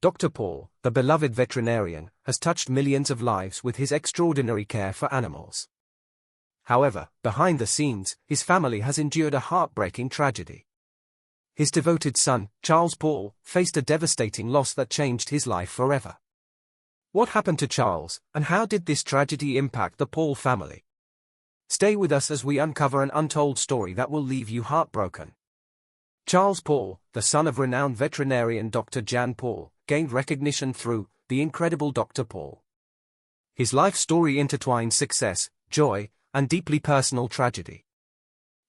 Dr. Pol, the beloved veterinarian, has touched millions of lives with his extraordinary care for animals. However, behind the scenes, his family has endured a heartbreaking tragedy. His devoted son, Charles Pol, faced a devastating loss that changed his life forever. What happened to Charles, and how did this tragedy impact the Pol family? Stay with us as we uncover an untold story that will leave you heartbroken. Charles Pol, the son of renowned veterinarian Dr. Jan Pol, gained recognition through The Incredible Dr. Pol. His life story intertwines success, joy, and deeply personal tragedy.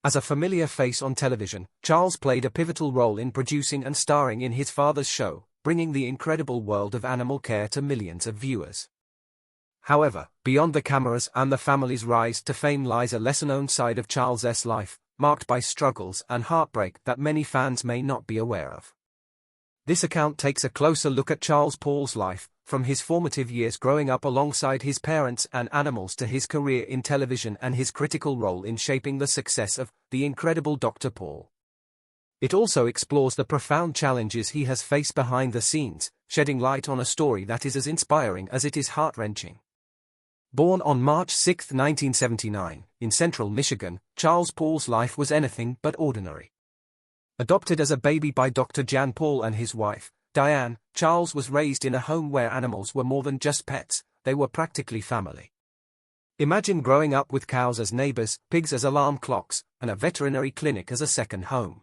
As a familiar face on television, Charles played a pivotal role in producing and starring in his father's show, bringing the incredible world of animal care to millions of viewers. However, beyond the cameras and the family's rise to fame lies a lesser-known side of Charles's life, marked by struggles and heartbreak that many fans may not be aware of. This account takes a closer look at Charles Pol's life, from his formative years growing up alongside his parents and animals to his career in television and his critical role in shaping the success of The Incredible Dr. Pol. It also explores the profound challenges he has faced behind the scenes, shedding light on a story that is as inspiring as it is heart-wrenching. Born on March 6, 1979, in central Michigan, Charles Pol's life was anything but ordinary. Adopted as a baby by Dr. Jan Pol and his wife, Diane, Charles was raised in a home where animals were more than just pets, they were practically family. Imagine growing up with cows as neighbors, pigs as alarm clocks, and a veterinary clinic as a second home.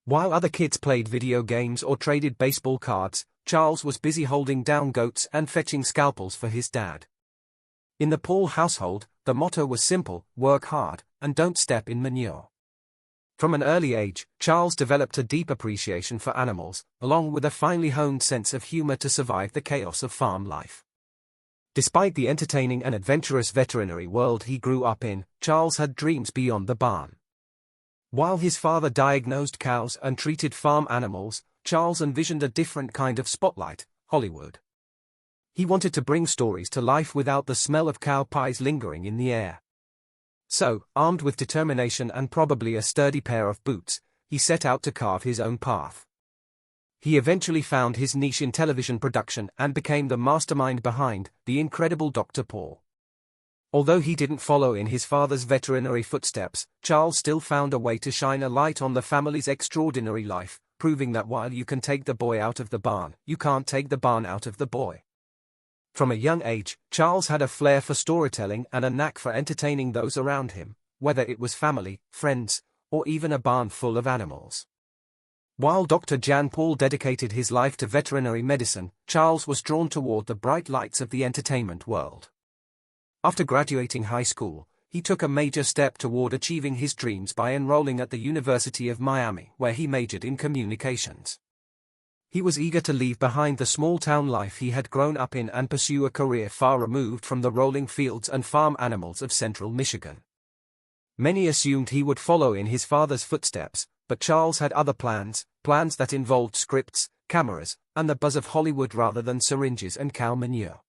While other kids played video games or traded baseball cards, Charles was busy holding down goats and fetching scalpels for his dad. In the Pol household, the motto was simple: work hard, and don't step in manure. From an early age, Charles developed a deep appreciation for animals, along with a finely honed sense of humor to survive the chaos of farm life. Despite the entertaining and adventurous veterinary world he grew up in, Charles had dreams beyond the barn. While his father diagnosed cows and treated farm animals, Charles envisioned a different kind of spotlight: Hollywood. He wanted to bring stories to life without the smell of cow pies lingering in the air. So, armed with determination and probably a sturdy pair of boots, he set out to carve his own path. He eventually found his niche in television production and became the mastermind behind The Incredible Dr. Pol. Although he didn't follow in his father's veterinary footsteps, Charles still found a way to shine a light on the family's extraordinary life, proving that while you can take the boy out of the barn, you can't take the barn out of the boy. From a young age, Charles had a flair for storytelling and a knack for entertaining those around him, whether it was family, friends, or even a barn full of animals. While Dr. Jan Pol dedicated his life to veterinary medicine, Charles was drawn toward the bright lights of the entertainment world. After graduating high school, he took a major step toward achieving his dreams by enrolling at the University of Miami, where he majored in communications. He was eager to leave behind the small-town life he had grown up in and pursue a career far removed from the rolling fields and farm animals of central Michigan. Many assumed he would follow in his father's footsteps, but Charles had other plans that involved scripts, cameras, and the buzz of Hollywood rather than syringes and cow manure.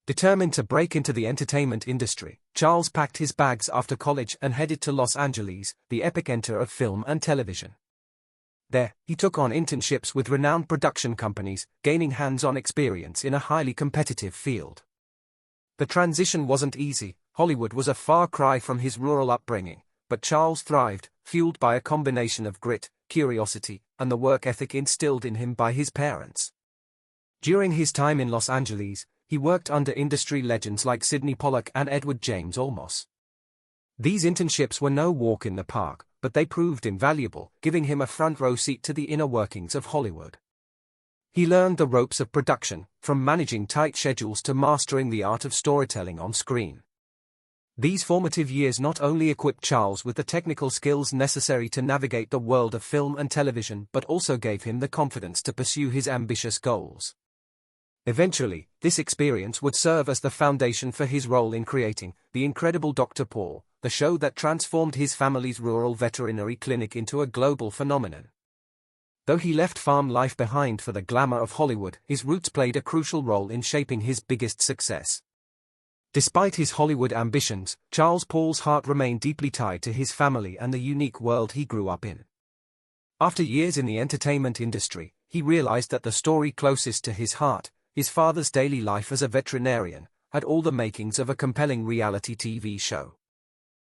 Determined to break into the entertainment industry, Charles packed his bags after college and headed to Los Angeles, the epicenter of film and television. There, he took on internships with renowned production companies, gaining hands-on experience in a highly competitive field. The transition wasn't easy. Hollywood was a far cry from his rural upbringing, but Charles thrived, fueled by a combination of grit, curiosity, and the work ethic instilled in him by his parents. During his time in Los Angeles, he worked under industry legends like Sidney Pollack and Edward James Olmos. These internships were no walk in the park, but they proved invaluable, giving him a front-row seat to the inner workings of Hollywood. He learned the ropes of production, from managing tight schedules to mastering the art of storytelling on screen. These formative years not only equipped Charles with the technical skills necessary to navigate the world of film and television but also gave him the confidence to pursue his ambitious goals. Eventually, this experience would serve as the foundation for his role in creating The Incredible Dr. Pol, the show that transformed his family's rural veterinary clinic into a global phenomenon. Though he left farm life behind for the glamour of Hollywood, his roots played a crucial role in shaping his biggest success. Despite his Hollywood ambitions, Charles Pol's heart remained deeply tied to his family and the unique world he grew up in. After years in the entertainment industry, he realized that the story closest to his heart, his father's daily life as a veterinarian, had all the makings of a compelling reality TV show.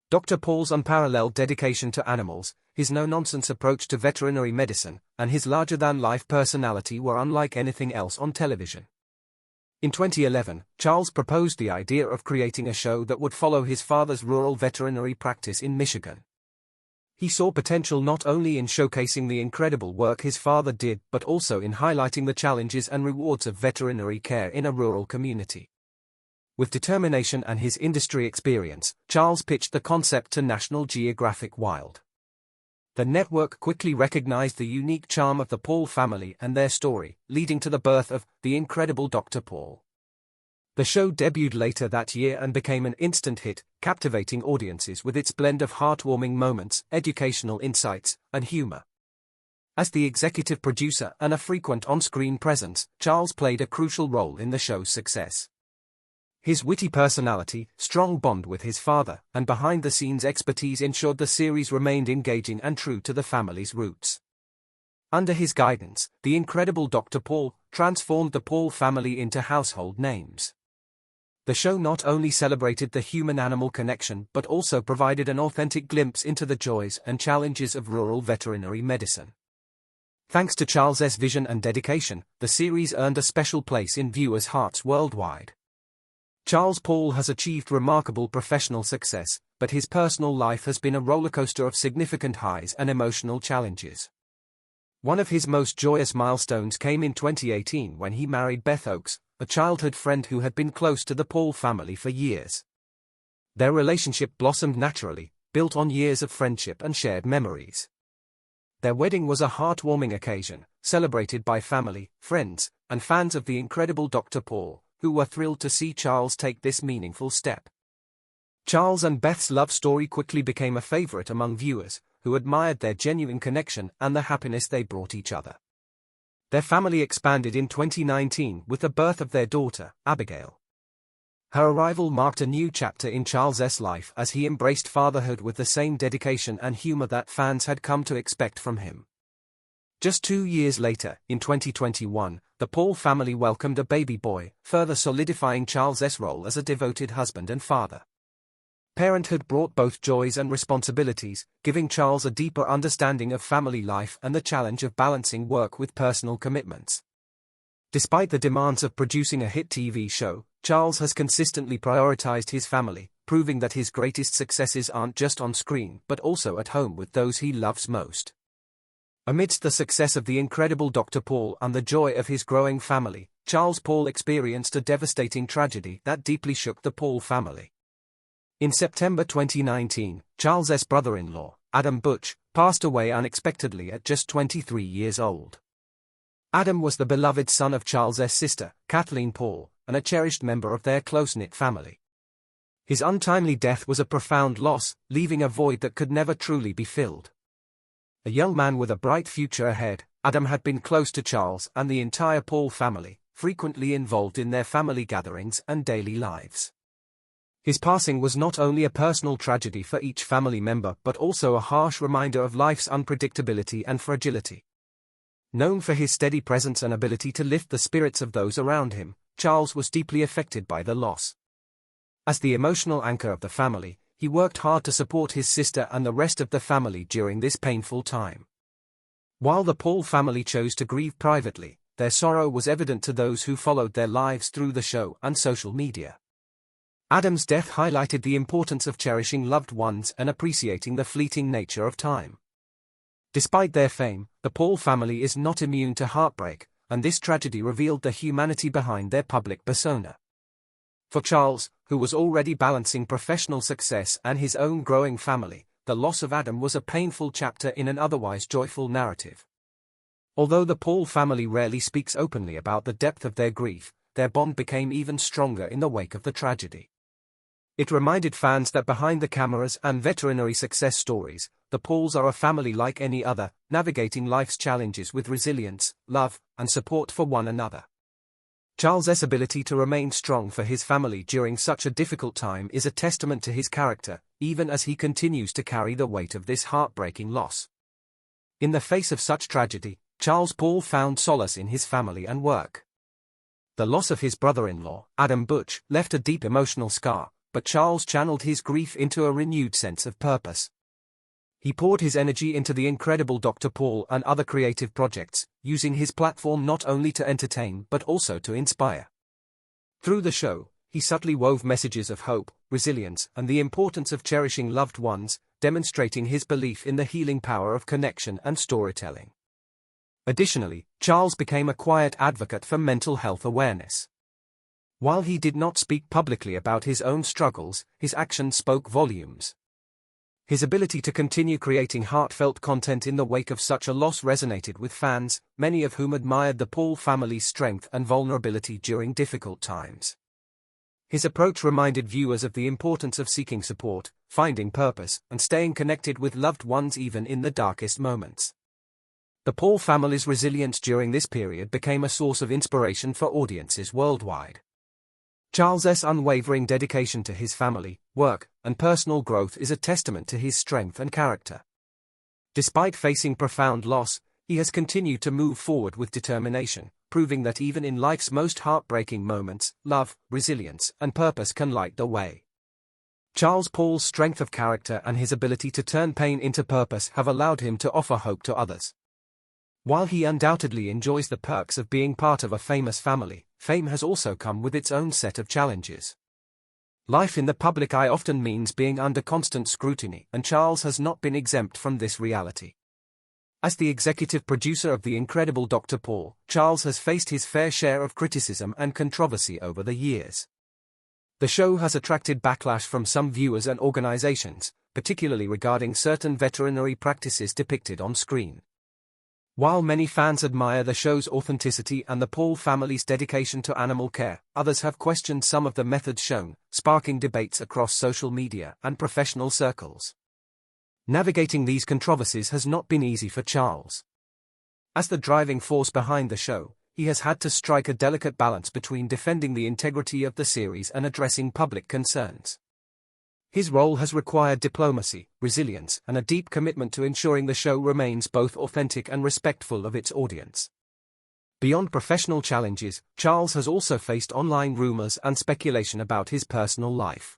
Dr. Pol's unparalleled dedication to animals, his no-nonsense approach to veterinary medicine, and his larger-than-life personality were unlike anything else on television. In 2011, Charles proposed the idea of creating a show that would follow his father's rural veterinary practice in Michigan. He saw potential not only in showcasing the incredible work his father did but also in highlighting the challenges and rewards of veterinary care in a rural community. With determination and his industry experience, Charles pitched the concept to National Geographic Wild. The network quickly recognized the unique charm of the Pol family and their story, leading to the birth of The Incredible Dr. Pol. The show debuted later that year and became an instant hit, captivating audiences with its blend of heartwarming moments, educational insights, and humor. As the executive producer and a frequent on-screen presence, Charles played a crucial role in the show's success. His witty personality, strong bond with his father, and behind-the-scenes expertise ensured the series remained engaging and true to the family's roots. Under his guidance, the incredible Dr. Pol transformed the Pol family into household names. The show not only celebrated the human-animal connection but also provided an authentic glimpse into the joys and challenges of rural veterinary medicine. Thanks to Charles's vision and dedication, the series earned a special place in viewers' hearts worldwide. Charles Pol has achieved remarkable professional success, but his personal life has been a rollercoaster of significant highs and emotional challenges. One of his most joyous milestones came in 2018 when he married Beth Oakes, a childhood friend who had been close to the Pol family for years. Their relationship blossomed naturally, built on years of friendship and shared memories. Their wedding was a heartwarming occasion, celebrated by family, friends, and fans of the incredible Dr. Pol, who were thrilled to see Charles take this meaningful step. Charles and Beth's love story quickly became a favorite among viewers, who admired their genuine connection and the happiness they brought each other. Their family expanded in 2019 with the birth of their daughter, Abigail. Her arrival marked a new chapter in Charles's life as he embraced fatherhood with the same dedication and humor that fans had come to expect from him. Just 2 years later, in 2021, the Pol family welcomed a baby boy, further solidifying Charles's role as a devoted husband and father. Parenthood brought both joys and responsibilities, giving Charles a deeper understanding of family life and the challenge of balancing work with personal commitments. Despite the demands of producing a hit TV show, Charles has consistently prioritized his family, proving that his greatest successes aren't just on screen but also at home with those he loves most. Amidst the success of the incredible Dr. Pol and the joy of his growing family, Charles Pol experienced a devastating tragedy that deeply shook the Pol family. In September 2019, Charles's brother-in-law, Adam Butch, passed away unexpectedly at just 23 years old. Adam was the beloved son of Charles's sister, Kathleen Pol, and a cherished member of their close-knit family. His untimely death was a profound loss, leaving a void that could never truly be filled. A young man with a bright future ahead, Adam had been close to Charles and the entire Pol family, frequently involved in their family gatherings and daily lives. His passing was not only a personal tragedy for each family member but also a harsh reminder of life's unpredictability and fragility. Known for his steady presence and ability to lift the spirits of those around him, Charles was deeply affected by the loss. As the emotional anchor of the family, he worked hard to support his sister and the rest of the family during this painful time. While the Pol family chose to grieve privately, their sorrow was evident to those who followed their lives through the show and social media. Adam's death highlighted the importance of cherishing loved ones and appreciating the fleeting nature of time. Despite their fame, the Pol family is not immune to heartbreak, and this tragedy revealed the humanity behind their public persona. For Charles, who was already balancing professional success and his own growing family, the loss of Adam was a painful chapter in an otherwise joyful narrative. Although the Pol family rarely speaks openly about the depth of their grief, their bond became even stronger in the wake of the tragedy. It reminded fans that behind the cameras and veterinary success stories, the Pols are a family like any other, navigating life's challenges with resilience, love, and support for one another. Charles's ability to remain strong for his family during such a difficult time is a testament to his character, even as he continues to carry the weight of this heartbreaking loss. In the face of such tragedy, Charles Pol found solace in his family and work. The loss of his brother-in-law, Adam Butch, left a deep emotional scar, but Charles channeled his grief into a renewed sense of purpose. He poured his energy into the incredible Dr. Pol and other creative projects, using his platform not only to entertain but also to inspire. Through the show, he subtly wove messages of hope, resilience, and the importance of cherishing loved ones, demonstrating his belief in the healing power of connection and storytelling. Additionally, Charles became a quiet advocate for mental health awareness. While he did not speak publicly about his own struggles, his actions spoke volumes. His ability to continue creating heartfelt content in the wake of such a loss resonated with fans, many of whom admired the Pol family's strength and vulnerability during difficult times. His approach reminded viewers of the importance of seeking support, finding purpose, and staying connected with loved ones even in the darkest moments. The Pol family's resilience during this period became a source of inspiration for audiences worldwide. Charles's unwavering dedication to his family, work, and personal growth is a testament to his strength and character. Despite facing profound loss, he has continued to move forward with determination, proving that even in life's most heartbreaking moments, love, resilience, and purpose can light the way. Charles Pol's strength of character and his ability to turn pain into purpose have allowed him to offer hope to others. While he undoubtedly enjoys the perks of being part of a famous family, fame has also come with its own set of challenges. Life in the public eye often means being under constant scrutiny, and Charles has not been exempt from this reality. As the executive producer of the incredible Dr. Pol, Charles has faced his fair share of criticism and controversy over the years. The show has attracted backlash from some viewers and organizations, particularly regarding certain veterinary practices depicted on screen. While many fans admire the show's authenticity and the Pol family's dedication to animal care, others have questioned some of the methods shown, sparking debates across social media and professional circles. Navigating these controversies has not been easy for Charles. As the driving force behind the show, he has had to strike a delicate balance between defending the integrity of the series and addressing public concerns. His role has required diplomacy, resilience, and a deep commitment to ensuring the show remains both authentic and respectful of its audience. Beyond professional challenges, Charles has also faced online rumors and speculation about his personal life.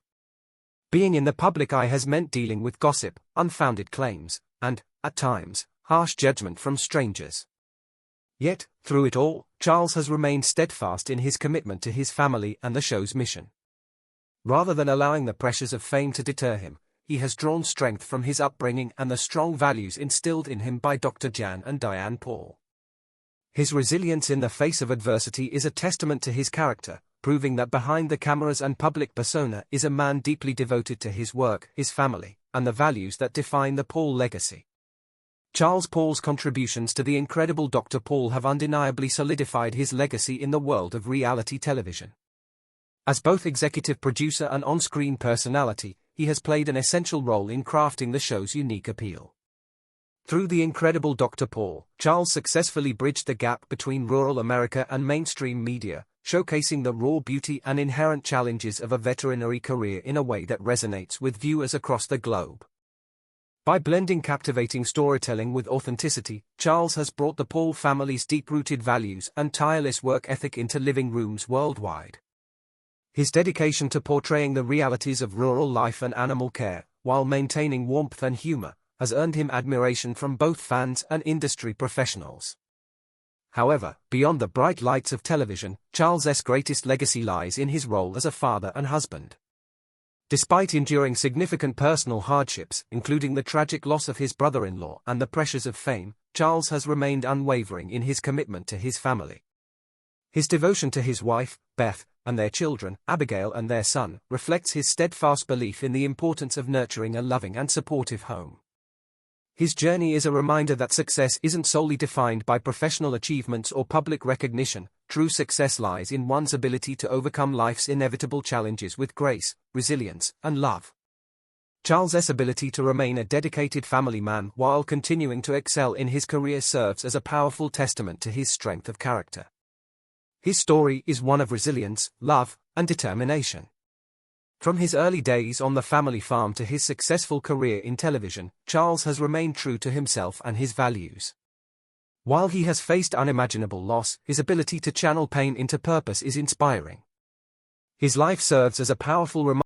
Being in the public eye has meant dealing with gossip, unfounded claims, and, at times, harsh judgment from strangers. Yet, through it all, Charles has remained steadfast in his commitment to his family and the show's mission. Rather than allowing the pressures of fame to deter him, he has drawn strength from his upbringing and the strong values instilled in him by Dr. Jan and Diane Pol. His resilience in the face of adversity is a testament to his character, proving that behind the cameras and public persona is a man deeply devoted to his work, his family, and the values that define the Pol legacy. Charles Pol's contributions to the incredible Dr. Pol have undeniably solidified his legacy in the world of reality television. As both executive producer and on-screen personality, he has played an essential role in crafting the show's unique appeal. Through the incredible Dr. Pol, Charles successfully bridged the gap between rural America and mainstream media, showcasing the raw beauty and inherent challenges of a veterinary career in a way that resonates with viewers across the globe. By blending captivating storytelling with authenticity, Charles has brought the Pol family's deep-rooted values and tireless work ethic into living rooms worldwide. His dedication to portraying the realities of rural life and animal care, while maintaining warmth and humor, has earned him admiration from both fans and industry professionals. However, beyond the bright lights of television, Charles's greatest legacy lies in his role as a father and husband. Despite enduring significant personal hardships, including the tragic loss of his brother-in-law and the pressures of fame, Charles has remained unwavering in his commitment to his family. His devotion to his wife, Beth, and their children, Abigail and their son, reflects his steadfast belief in the importance of nurturing a loving and supportive home. His journey is a reminder that success isn't solely defined by professional achievements or public recognition. True success lies in one's ability to overcome life's inevitable challenges with grace, resilience, and love. Charles's ability to remain a dedicated family man while continuing to excel in his career serves as a powerful testament to his strength of character. His story is one of resilience, love, and determination. From his early days on the family farm to his successful career in television, Charles has remained true to himself and his values. While he has faced unimaginable loss, his ability to channel pain into purpose is inspiring. His life serves as a powerful reminder